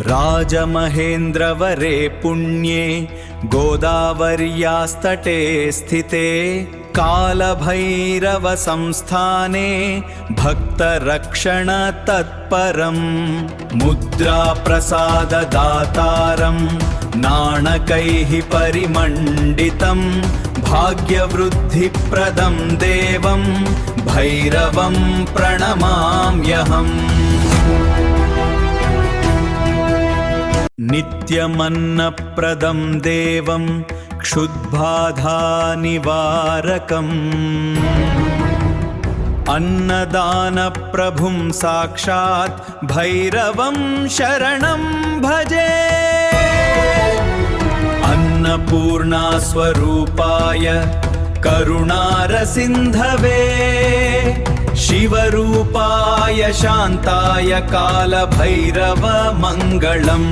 राजमहेन्द्रवरे पुण्ये गोदावर्यास्तटे स्थिते कालभैरवसंस्थाने भक्तरक्षणतत्परं मुद्राप्रसाददातारं नाणकैः परिमण्डितं भाग्यवृद्धिप्रदं देवं भैरवं प्रणमाम्यहम्। नित्यमन्नप्रदं देवं क्षुद्बाधानिवारकम् अन्नदानप्रभुं साक्षात् भैरवं शरणं भजे। अन्नपूर्णास्वरूपाय करुणारसिन्धवे शिवरूपाय शान्ताय कालभैरव मङ्गलम्।